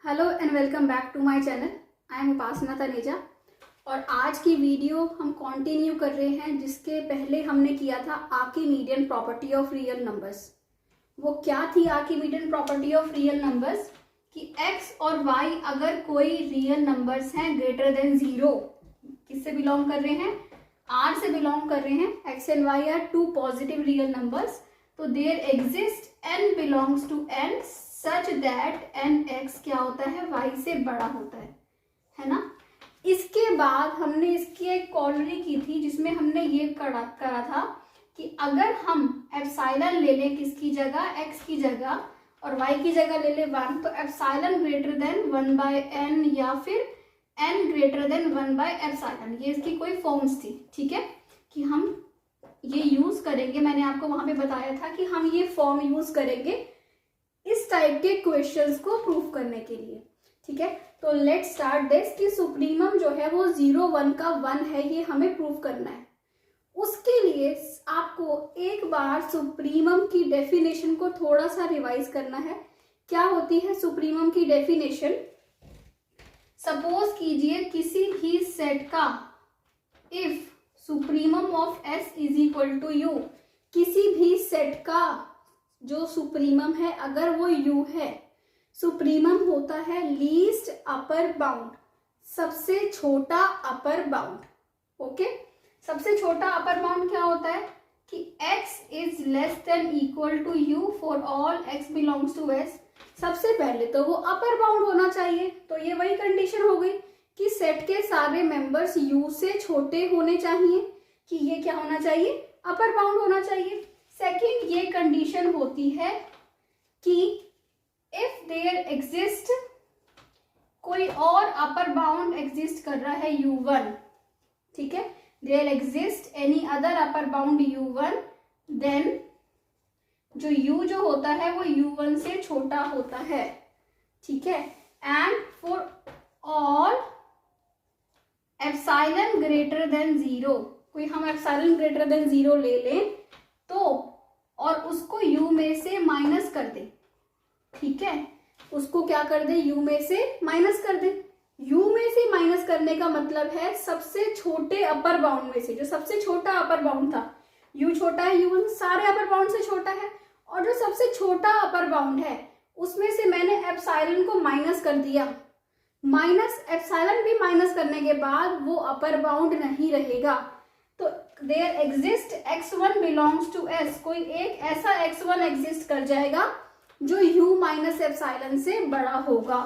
Hello and welcome back to my channel. I am Upasana Taneja और आज की वीडियो हम कंटिन्यू कर रहे हैं जिसके पहले हमने किया था आर्किमीडियन प्रॉपर्टी ऑफ रियल नंबर्स। वो क्या थी आर्किमीडियन प्रॉपर्टी ऑफ रियल नंबर्स कि x और y अगर कोई रियल नंबर्स हैं ग्रेटर देन 0, किससे बिलोंग कर रहे हैं? r से बिलोंग कर रहे हैं। x and y are two positive real numbers, तो there exist n belongs to n such that n x क्या होता है? y से बड़ा होता है ना। इसके बाद हमने इसकी एक कॉलरी की थी जिसमें हमने ये करा था कि अगर हम एप्सिलॉन ले लें किसकी जगह? x की जगह, और y की जगह ले लें 1, तो एप्सिलॉन ग्रेटर देन 1/n या फिर n ग्रेटर देन 1/एप्सिलॉन, ये इसकी कोई फॉर्म्स थी। ठीक है, कि हम ये यूज करेंगे। मैंने आपको वहां पे बताया था कि हम ये फॉर्म यूज करेंगे इस टाइप के क्वेश्चंस को प्रूफ करने के लिए। ठीक है, तो लेट्स स्टार्ट दिस कि सुप्रीमम जो है वो 0 1 का 1 है, ये हमें प्रूफ करना है। उसके लिए आपको एक बार सुप्रीमम की डेफिनेशन को थोड़ा सा रिवाइज करना है। क्या होती है सुप्रीमम की डेफिनेशन? सपोज कीजिए किसी भी सेट का if supremum of s is equal to u, किसी भी सेट का जो सुप्रीमम है अगर वो u है, सुप्रीमम होता है लीस्ट अपर बाउंड, सबसे छोटा अपर बाउंड। ओके, सबसे छोटा अपर बाउंड क्या होता है कि x is less than equal to u for all x belongs to s। सबसे पहले तो वो अपर बाउंड होना चाहिए, तो ये वही कंडीशन हो गई कि सेट के सारे मेंबर्स u से छोटे होने चाहिए, कि ये क्या होना चाहिए? अपर बाउंड होना चाहिए। सेकंड ये कंडीशन होती है कि इफ देयर एग्जिस्ट कोई और अपर बाउंड एग्जिस्ट कर रहा है u1, ठीक है, there exist any other upper bound u1, then जो u जो होता है वो u1 से छोटा होता है। ठीक है, and for all epsilon greater than 0, कोई हम एप्सिलॉन ग्रेटर देन 0 ले लें तो और उसको u में से माइनस कर दे। ठीक है, उसको क्या कर दे? u में से माइनस कर दे। u में से माइनस करने का मतलब है सबसे छोटे अपर बाउंड में से, जो सबसे छोटा अपर बाउंड था, u छोटा है, u सारे अपर बाउंड से छोटा है, और जो सबसे छोटा अपर बाउंड है उसमें से मैंने एप्सिलॉन को माइनस कर दिया। माइनस एप्सिलॉन भी माइनस करने के बाद वो अपर बाउंड नहीं रहेगा, तो there exist x1 belongs to s, कोई एक ऐसा x1 एग्जिस्ट कर जाएगा जो u माइनस एप्सिलॉन से बड़ा होगा।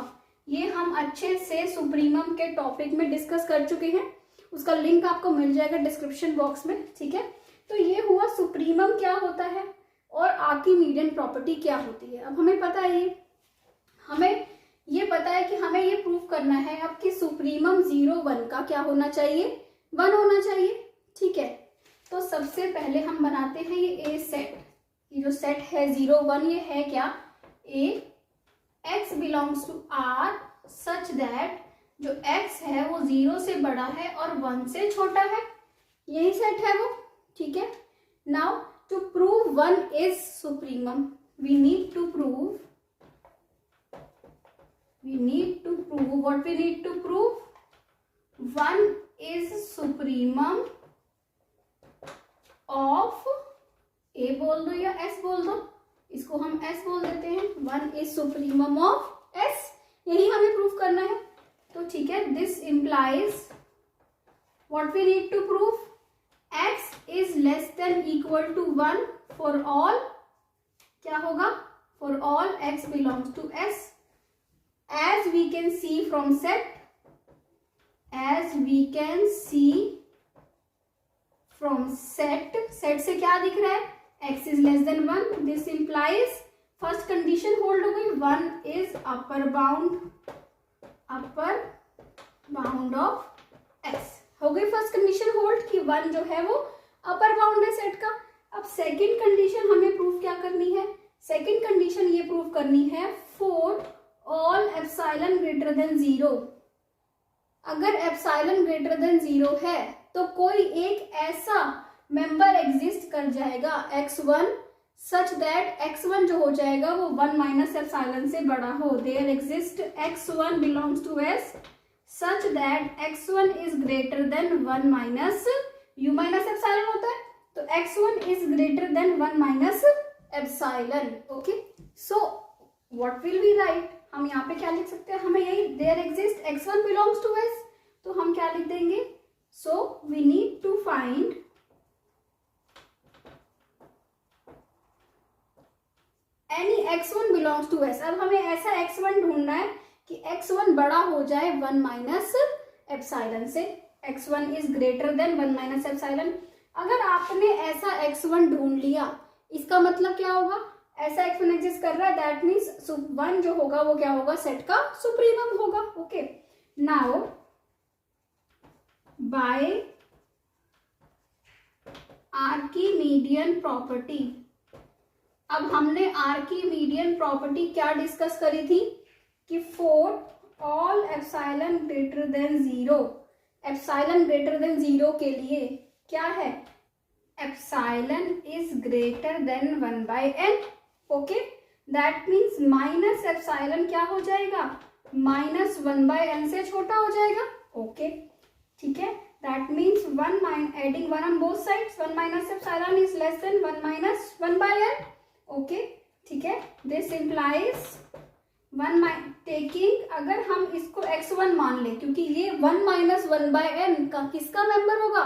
ये हम अच्छे से सुप्रीमम के टॉपिक में डिस्कस कर चुके हैं, उसका लिंक आपको मिल जाएगा डिस्क्रिप्शन बॉक्स में। ठीक है, तो ये हुआ सुप्रीमम क्या होता है और आर्किमीडियन प्रॉपर्टी क्या होती है। अब हमें पता है, हमें ये पता है कि हमें ये प्रूव करना है अब कि सुप्रीमम 0 1 का क्या होना चाहिए? 1 होना चाहिए। ठीक है, तो सबसे पहले हम बनाते हैं ये ए सेट। ये जो सेट है 0 1, ये है क्या? A x belongs to r such that जो x है वो 0 से बड़ा है और 1 से छोटा है, यही सेट है वो। ठीक है, now to prove 1 is supremum we need to prove what we need to prove? 1 is supremum of a बोल दो या s बोल दो, इसको हम s बोल देते हैं। 1 is supremum of s, यही हमें प्रूफ करना है। तो ठीक है, this implies what we need to prove? x is less than equal to 1 for all, क्या होगा? For all x belongs to s, as we can see from set, set से क्या दिख रहा है? x is less than 1, this implies first condition hold हो गई, 1 is upper bound of x हो गई फर्स्ट कंडीशन होल्ड कि 1 जो है वो अपर बाउंड है सेट का। अब सेकंड कंडीशन हमें प्रूफ क्या करनी है? सेकंड कंडीशन ये प्रूफ करनी है for all epsilon greater than 0। अगर एप्सिलॉन ग्रेटर देन 0 है तो कोई एक ऐसा मेंबर एग्जिस्ट कर जाएगा x1 सच दैट x1 जो हो जाएगा वो 1 माइनस एप्सिलॉन से बड़ा हो। There exist x1 belongs to S such that x1 is greater than 1 minus u minus epsilon होता है, तो x1 is greater than 1 minus epsilon. Okay, so what will we write, हम यहाँ पे क्या लिख सकते हैं, हमें यही there exist x1 belongs to S, तो हम क्या लिख देंगे, so we need to find any x1 belongs to S। अब हमें ऐसा x1 ढूंढना है कि x1 बड़ा हो जाए 1 माइनस एप्सिलॉन से, x1 is greater than 1 minus epsilon. अगर आपने ऐसा x1 ढूंढ लिया, इसका मतलब क्या होगा, ऐसा x1 एग्जिस्ट कर रहा है, दैट मीन्स 1 जो होगा वो क्या होगा, सेट का सुप्रीमम होगा। Okay, now by Archimedean property, अब हमने आर्किमीडियन प्रॉपर्टी क्या डिस्कस करी थी कि for all epsilon greater than 0, epsilon greater than 0 के लिए क्या है, epsilon is greater than 1 by n। Okay, that means minus epsilon क्या हो जाएगा, माइनस 1 बाय n से छोटा हो जाएगा। ओके, ठीक है, that means 1 adding 1 on both sides, 1 minus epsilon is less than 1 minus 1 by n। Okay, ठीक है, दिस इम्प्लाइज 1 टेकिंग, अगर हम इसको x1 मान ले, क्योंकि ये 1 माइनस 1 बाय n का किसका मेंबर होगा,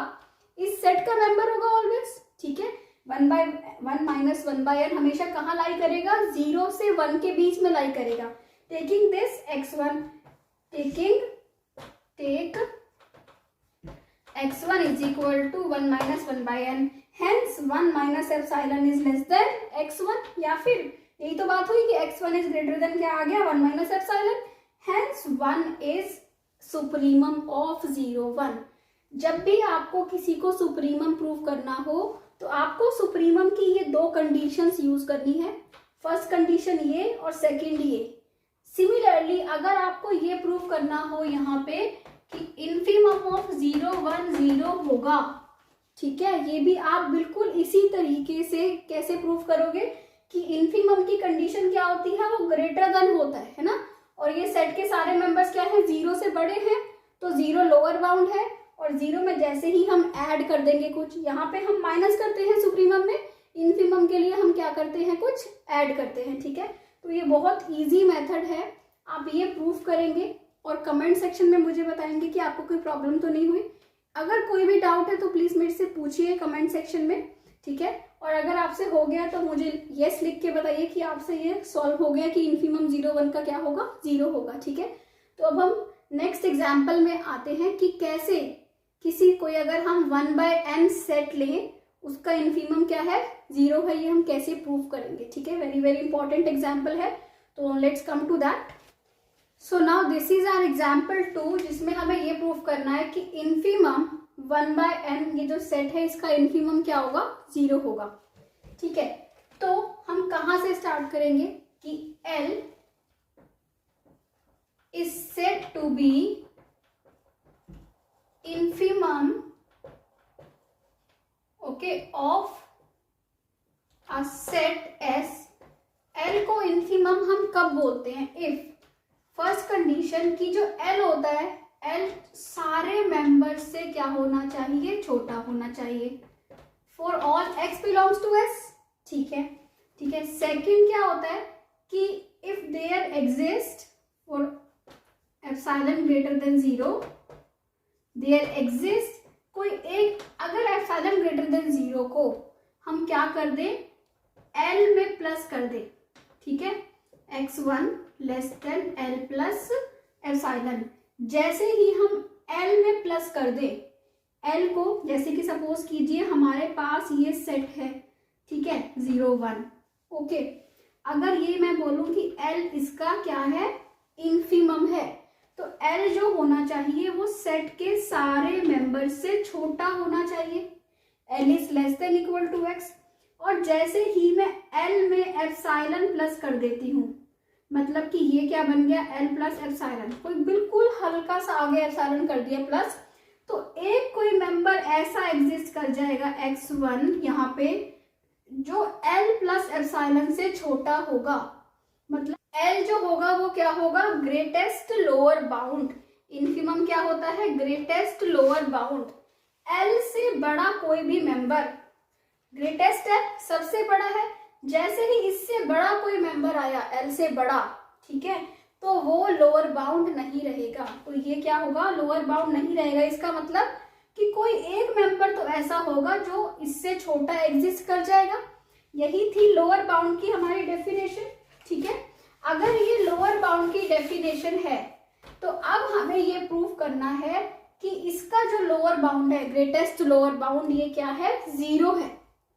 इस सेट का मेंबर होगा ऑलवेज। ठीक है, 1 माइनस 1 बाय n हमेशा कहाँ लाई करेगा, 0 से 1 के बीच में लाई करेगा। Taking this x1, take x1 is equal to 1 minus 1 by n, hence 1 minus epsilon is less than x1, या फिर यही तो बात हुई कि x1 is greater than क्या आ गया, 1 minus epsilon, hence 1 is supremum of 0 1। जब भी आपको किसी को सुप्रीमम प्रूव करना हो तो आपको सुप्रीमम की ये दो कंडीशंस यूज करनी है, फर्स्ट कंडीशन ये और सेकंड ये। सिमिलरली अगर आपको ये प्रूव करना हो यहाँ पे कि इन्फीमम ऑफ 0 1 0 होगा, ठीक है, ये भी आप बिल्कुल इसी तरीके से कैसे प्रूव करोगे कि इन्फीमम की कंडीशन क्या होती है, वो ग्रेटर देन होता है ना, और ये सेट के सारे मेंबर्स क्या है, 0 से बड़े हैं, तो 0 लोअर बाउंड है, और 0 में जैसे ही हम ऐड कर देंगे कुछ, यहाँ पे हम माइनस करते हैं सुप्रीमम में, इन्फीमम के लिए हम क्या करते हैं, कुछ ऐड करते हैं। ठीक है, तो ये बहुत ईजी मेथड है, आप ये प्रूव करेंगे और कमेंट सेक्शन में मुझे बताएंगे कि आपको कोई प्रॉब्लम तो नहीं हुई। अगर कोई भी डाउट है तो प्लीज मेरे से पूछिए कमेंट सेक्शन में। ठीक है, और अगर आपसे हो गया तो मुझे यस लिख के बताइए कि आपसे ये सॉल्व हो गया कि इन्फीमम 0 1 का क्या होगा, 0 होगा। ठीक है, तो अब हम नेक्स्ट एग्जाम्पल में आते हैं कि कैसे किसी कोई अगर हम 1/n सेट लें उसका इन्फीमम क्या है, 0 है, ये हम कैसे प्रूव करेंगे। ठीक है, वेरी वेरी इंपॉर्टेंट एग्जाम्पल है, तो let's come to that. So now this is our example 2, जिसमें हमें ये प्रूव करना है कि इन्फीमम 1/n ये जो सेट है इसका इन्फीमम क्या होगा, 0 होगा। ठीक है, तो हम कहाँ से स्टार्ट करेंगे कि L is said to be infimum okay of a set S। L को इन्फीमम हम कब बोलते हैं, इफ फर्स्ट कंडीशन की जो L होता है, L सारे मेंबर से क्या होना चाहिए, छोटा होना चाहिए, for all x belongs to S। ठीक है, ठीक है, सेकंड क्या होता है कि if there exist for epsilon greater than 0, there exist कोई एक, अगर एप्सिलॉन ग्रेटर देन 0 को हम क्या कर दें, L में प्लस कर दें। ठीक है, x1 less than L plus epsilon, जैसे ही हम L में प्लस कर दें, L को जैसे कि सपोज कीजिए हमारे पास ये सेट है, ठीक है, 0 1। ओके, अगर ये मैं बोलूं कि L इसका क्या है, इन्फीमम है, तो L जो होना चाहिए वो सेट के सारे मेंबर से छोटा होना चाहिए, L is less than equal to x। और जैसे ही मैं L में एप्सिलॉन प्लस कर देती हूँ, मतलब कि ये क्या बन गया, L प्लस एप्सिलॉन, कोई बिल्कुल हल्का सा आगे एप्सिलॉन कर दिया प्लस, तो एक कोई मेंबर ऐसा एग्जिस्ट कर जाएगा x1 यहाँ पे जो L प्लस एप्सिलॉन से छोटा होगा, मतलब L जो होगा वो क्या होगा, ग्रेटेस्ट लोअर बाउंड। इन्फिमम क्या होता है, ग्रेटेस्ट लोअर बाउंड। L से बड़ा कोई भी मेंबर, ग्रेटेस्ट है, सबसे बड़ा है, जैसे ही इससे बड़ा कोई मेंबर आया L से बड़ा, ठीक है, तो वो लोअर बाउंड नहीं रहेगा। तो ये क्या होगा, लोअर बाउंड नहीं रहेगा। इसका मतलब कि कोई एक मेंबर तो ऐसा होगा जो इससे छोटा एग्जिस्ट कर जाएगा। यही थी लोअर बाउंड की हमारी डेफिनेशन, ठीक है। अगर ये लोअर बाउंड की डेफिनेशन है तो अब हमें ये प्रूव करना है कि इसका जो लोअर बाउंड है, ग्रेटेस्ट लोअर बाउंड, ये क्या है, 0 है,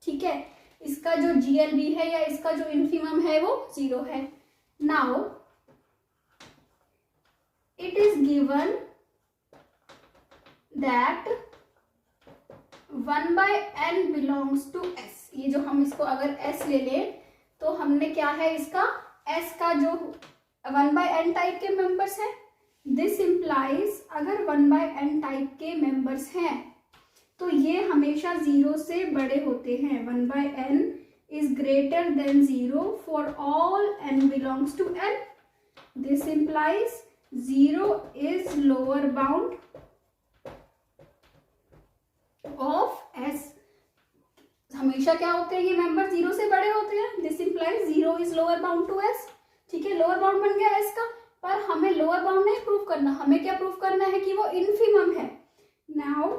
ठीक है। इसका जो GLB है या इसका जो इन्फिमम है वो 0 है। Now it is given that 1/n belongs to S। ये जो हम इसको अगर S ले लें तो हमने क्या है, इसका S का जो 1/n टाइप के मेंबर्स है, दिस इम्प्लाइज अगर 1/n टाइप के मेंबर्स हैं तो ये हमेशा 0 से बड़े होते हैं। 1/n is greater than 0 for all n belongs to N। This implies 0 is lower bound of S। हमेशा क्या होते हैं, ये मेंबर 0 से बड़े होते हैं। This implies 0 is lower bound to S, ठीक है। लोअर बाउंड बन गया S का, पर हमें लोअर बाउंड नहीं प्रूव करना, हमें क्या प्रूव करना है कि वो इन्फिमम है। Now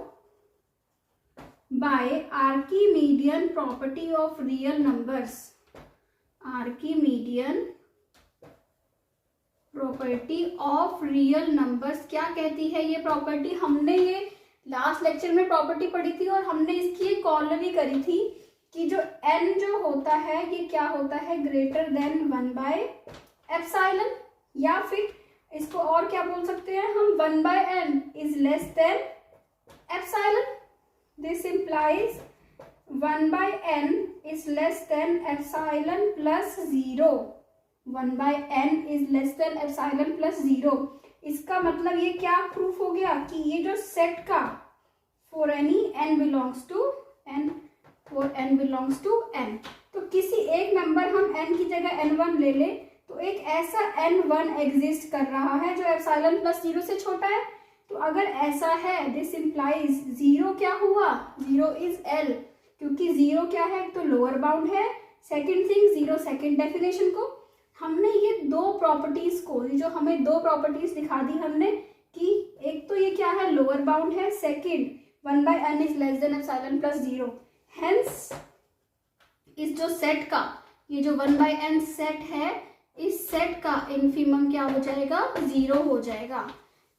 by Archimedean property of real numbers, Archimedean property of real numbers क्या कहती है ये प्रॉपर्टी, हमने ये लास्ट लेक्चर में प्रॉपर्टी पढ़ी थी और हमने इसकी एक कॉलरी करी थी कि जो n जो होता है ये क्या होता है, ग्रेटर देन 1/एप्सिलॉन, या फिर इसको और क्या बोल सकते हैं हम, 1/n is less than epsilon. This implies 1/n is less than epsilon plus 0। 1/n is less than epsilon plus 0। इसका मतलब ये क्या प्रूफ हो गया कि ये जो सेट का for any n belongs to n, for n belongs to n, तो किसी एक मेंबर हम n की जगह n1 ले ले तो एक ऐसा n1 एग्जिस्ट कर रहा है जो एप्सिलॉन प्लस 0 से छोटा है। तो अगर ऐसा है, दिस इम्प्लाइज 0 क्या हुआ, 0 इज L, क्योंकि 0 क्या है, तो लोअर बाउंड है। सेकेंड थिंग, 0 सेकेंड डेफिनेशन को हमने ये दो प्रॉपर्टीज को, जो हमें दो प्रॉपर्टीज दिखा दी हमने कि एक तो ये क्या है, लोअर बाउंड है, second 1/n is less than epsilon plus 0। Hence इस जो सेट का, ये जो 1/n सेट है, इस सेट का इन्फिमम क्या हो जाएगा, 0 हो जाएगा।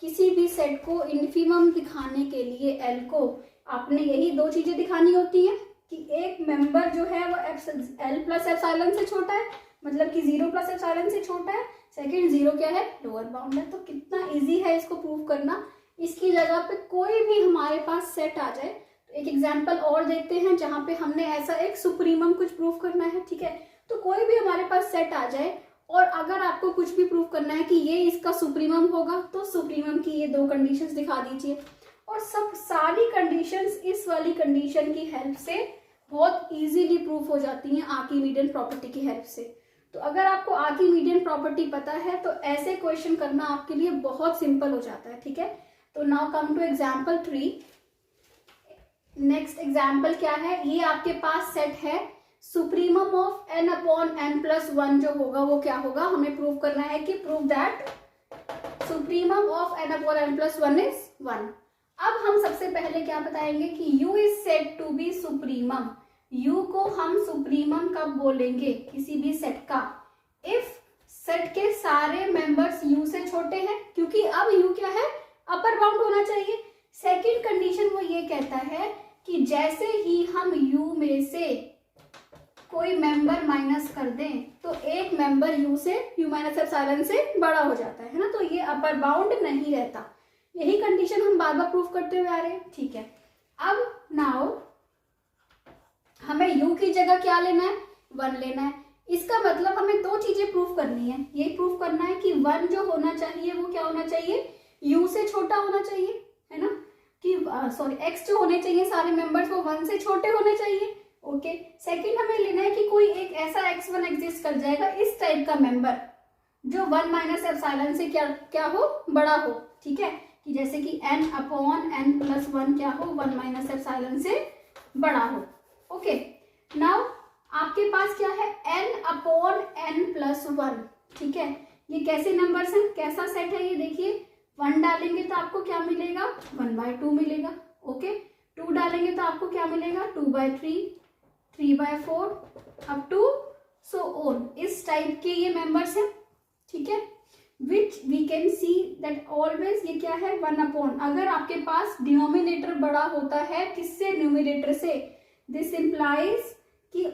किसी भी सेट को इन्फिमम दिखाने के लिए L को आपने यही दो चीजें दिखानी होती हैं कि एक मेंबर जो है वो L प्लस एप्सिलॉन से छोटा है, मतलब कि 0 प्लस एप्सिलॉन से छोटा है। सेकंड, 0 क्या है, लोअर बाउंड है। तो कितना इजी है इसको प्रूव करना। इसकी जगह पे कोई भी हमारे पास सेट आ जाए, तो एक एग्जांपल और देखते हैं जहां पे हमने ऐसा एक सुप्रीमम कुछ प्रूव करना है, ठीक है। तो कोई भी हमारे पास सेट आ जाए और अगर आपको कुछ भी प्रूव करना है कि ये इसका सुप्रीमम होगा, तो सुप्रीमम की ये दो कंडीशंस दिखा दीजिए और सब सारी कंडीशंस इस वाली कंडीशन की हेल्प से बहुत इजीली प्रूफ हो जाती हैं आर्किमीडियन प्रॉपर्टी की हेल्प से। तो अगर आपको आर्किमीडियन प्रॉपर्टी पता है तो ऐसे क्वेश्चन करना आपके लिए बहुत सिंपल हो जाता है, ठीक है। तो now come to example 3। Next example क्या है, ये आपके पास सेट है supremum of n upon n plus 1 जो होगा वो क्या होगा, हमें प्रूव करना है कि prove that supremum of n upon n plus 1 is 1। अब हम सबसे पहले क्या बताएंगे कि u is said to be supremum. u को हम सुप्रीमम कब बोलेंगे, किसी भी सेट का, इफ सेट के सारे मेंबर्स u से छोटे हैं, क्योंकि अब u क्या है, अपर बाउंड होना चाहिए। सेकंड कंडीशन वो ये कहता है कि जैसे ही हम u में से कोई मेंबर माइनस कर दें तो एक मेंबर u से u माइनस एप्सिलॉन से बड़ा हो जाता है ना, तो ये अपर बाउंड नहीं रहता। यही कंडीशन हम बार बार प्रूफ करते हुए आ रहे हैं, ठीक है। अब नाउ हमें u की जगह क्या लेना है, 1 लेना है। इसका मतलब हमें दो चीजें प्रूफ करनी है। ये प्रूफ करना है कि 1 जो होना चाहिए वो क्या होना चाहिए, u से छोटा होना चाहिए, है ना, कि सॉरी x जो होने चाहिए सारे मेंबर्स वो 1 से छोटे होने चाहिए, ओके। सेकंड हमें लेना है कि कोई एक ऐसा x1 एग्जिस्ट कर जाएगा इस टाइप का मेंबर जो 1 माइनस एप्सिलॉन से क्या हो, बड़ा हो, ठीक है, कि जैसे कि n अपॉन n प्लस 1 क्या हो, 1 माइनस एप्सिलॉन से बड़ा हो। ओके, नाउ आपके पास क्या है, n अपॉन n प्लस 1, ठीक है। ये कैसे नंबर्स हैं, कैसा सेट है ये देखिए, 1 डालेंगे तो आपको क्या मिलेगा, 1/2 मिलेगा। ओके, 2 डालेंगे तो आपको क्या मिलेगा, 2/3, 3/4 अप टू सो ऑन। इस टाइप के ये मेंबर्स हैं, ठीक है, which we can see that always ये क्या है, 1 अपॉन। अगर आपके पास डिनोमिनेटर बड़ा होता है किससे, न्यूमिनेटर से, दिस इंप्लाइज कि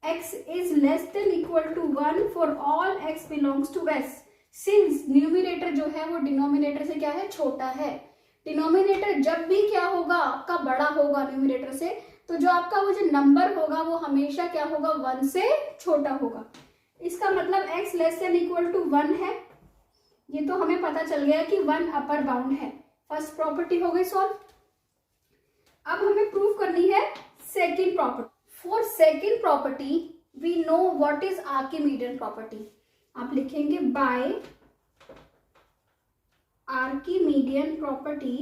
x is less than equal to 1 for all x belongs to s, since numerator जो है वो डिनोमिनेटर से क्या है, छोटा है। डिनोमिनेटर जब भी क्या होगा, आपका बड़ा होगा न्यूमिनेटर से, तो जो आपका वो जो नंबर होगा वो हमेशा क्या होगा, 1 से छोटा होगा। इसका मतलब x less than equal to 1 है, ये तो हमें पता चल गया कि 1 अपर बाउंड है। फर्स्ट प्रॉपर्टी हो गई सॉल्व। अब हमें प्रूव करनी है second property. For second property we know what is Archimedean property. आप लिखेंगे बाय आर्किमीडियन प्रॉपर्टी।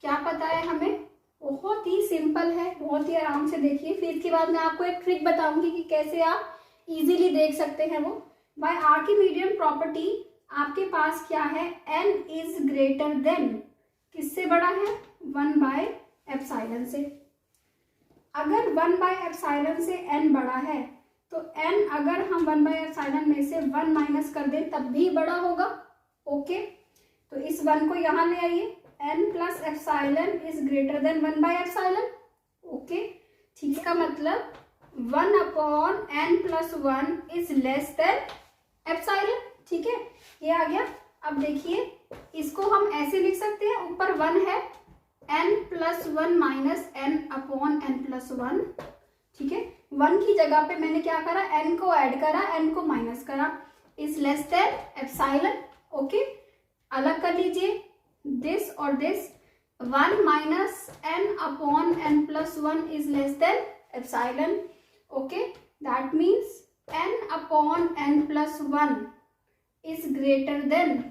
क्या पता है हमें, बहुत ही सिंपल है, बहुत ही आराम से देखिए। फिर इसके बाद मैं आपको एक ट्रिक बताऊंगी कि कैसे आप इजीली देख सकते हैं वो। बाय आर्किमीडियन प्रॉपर्टी आपके पास क्या है, n इज ग्रेटर देन, किससे बड़ा है, 1/ε से। अगर 1/ε से n बड़ा है तो n अगर हम 1/ε में से 1 माइनस कर दें तब भी बड़ा होगा। ओके, तो इस 1 को यहाँ ले आइए, n plus epsilon is greater than 1/ε। Okay, ठीक, इसका मतलब 1 upon n plus 1 is less than epsilon, ठीक है, ये आ गया। अब देखिए इसको हम ऐसे लिख सकते हैं, ऊपर 1 है, n plus 1 minus n upon n plus 1, ठीक है। 1 की जगह पे मैंने क्या करा, n को ऐड करा, n को माइनस करा, is less than epsilon. Okay, अलग कर लीजिए दिस और this, 1 minus n upon n plus 1 is less than epsilon. Okay, that means n upon n plus 1 is greater than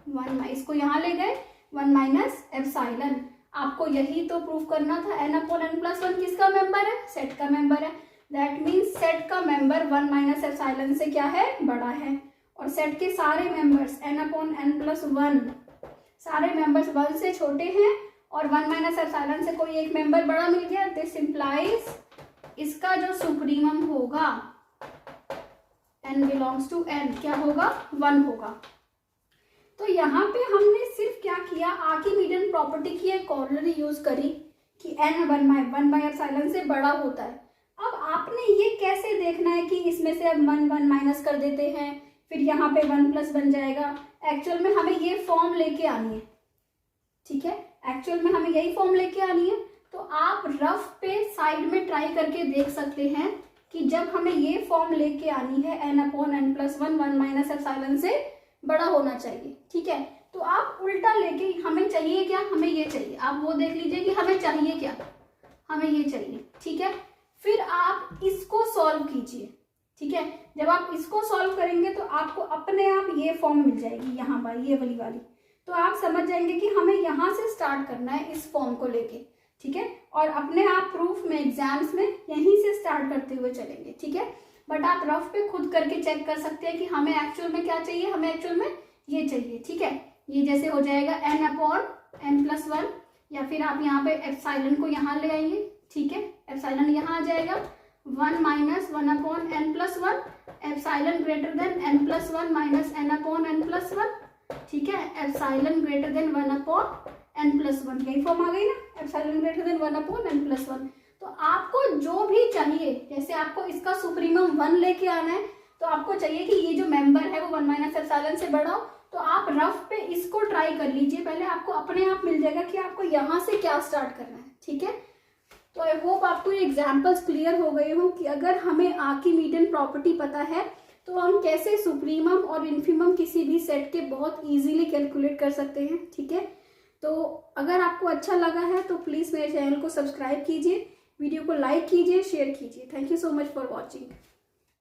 1, इसको यहाँ ले गए, 1 माइनस एप्सिलॉन। आपको यही तो प्रूफ करना था, n अपॉन n प्लस 1 किसका मेंबर है, सेट का मेंबर है। दैट मीन्स सेट का मेंबर 1 माइनस एप्सिलॉन से क्या है, बड़ा है। और सेट के सारे members n upon n plus 1, सारे मेंबर्स 1 से छोटे हैं और 1 माइनस एप्सिलॉन से कोई एक मेंबर बड़ा मिल गया। दिस इंप्लाइज इसका जो सुप्रीमम होगा n बिलोंग्स टू n क्या होगा, 1 होगा। तो यहाँ पे हमने सिर्फ क्या किया, आर्किमीडियन प्रॉपर्टी की एक कॉर्नरी यूज करी कि n 1/ε से बड़ा होता है। अब आपने ये कैसे देखना है कि इसमें से अब 1 माइनस कर देते हैं, फिर यहाँ पे 1 प्लस बन जाएगा। एक्चुअल में हमें ये फॉर्म लेके आनी है, ठीक है, एक्चुअल में हमें यही फॉर्म लेके आनी है। तो आप रफ पे साइड में ट्राई करके देख सकते हैं कि जब हमें ये फॉर्म लेके आनी है, n upon n plus 1 1 minus epsilon से बड़ा होना चाहिए, ठीक है। तो आप उल्टा लेके, हमें चाहिए क्या, हमें ये चाहिए, आप वो देख लीजिए कि हमें चाहिए क्या, हमें ये चाहिए, ठीक है। फिर आप इसको सॉल्व कीजिए, ठीक है। जब आप इसको सॉल्व करेंगे तो आपको अपने आप ये फॉर्म मिल जाएगी यहाँ पर, ये वाली। तो आप समझ जाएंगे कि हमें यहाँ से स्टार्ट करना है इस फॉर्म को लेके, ठीक है। और अपने आप प्रूफ में, एग्जाम्स में यहीं से स्टार्ट करते हुए चलेंगे, ठीक है। बट आप रफ पे खुद करके चेक कर सकते हैं कि हमें एक्चुअल में क्या चाहिए, हमें एक्चुअल में ये चाहिए, ठीक है। ये जैसे हो जाएगा n अपॉन n प्लस 1, या फिर आप यहाँ पे एप्सिलॉन को यहाँ ले आएंगे, ठीक है, एप्सिलॉन यहाँ आ जाएगा, 1 minus 1 upon n plus 1, epsilon greater then n plus 1 minus n upon n plus 1, ठीक है, epsilon greater than 1 upon n plus 1, यही फॉर्म आ गई ना, epsilon greater than 1 upon n plus 1। तो आपको जो भी चाहिए, जैसे आपको इसका सुप्रीमम 1 लेके आना है, तो आपको चाहिए कि ये जो मेंबर है वो 1 माइनस एप्सिलॉन से बड़ा हो, तो आप रफ पे इसको ट्राई कर लीजिए पहले, आपको अपने आप मिल जाएगा कि आपको यहाँ से क्या स्टार्ट करना है, ठीक है। तो आई होप आपको ये एग्जाम्पल्स क्लियर हो गए हो कि अगर हमें आर्किमीडियन प्रॉपर्टी पता है तो हम कैसे सुप्रीमम और इन्फीमम किसी भी सेट के बहुत इजीली कैलकुलेट कर सकते हैं, ठीक है। तो अगर आपको अच्छा लगा है तो प्लीज़ मेरे चैनल को सब्सक्राइब कीजिए, वीडियो को लाइक कीजिए, शेयर कीजिए। Thank you so much for watching.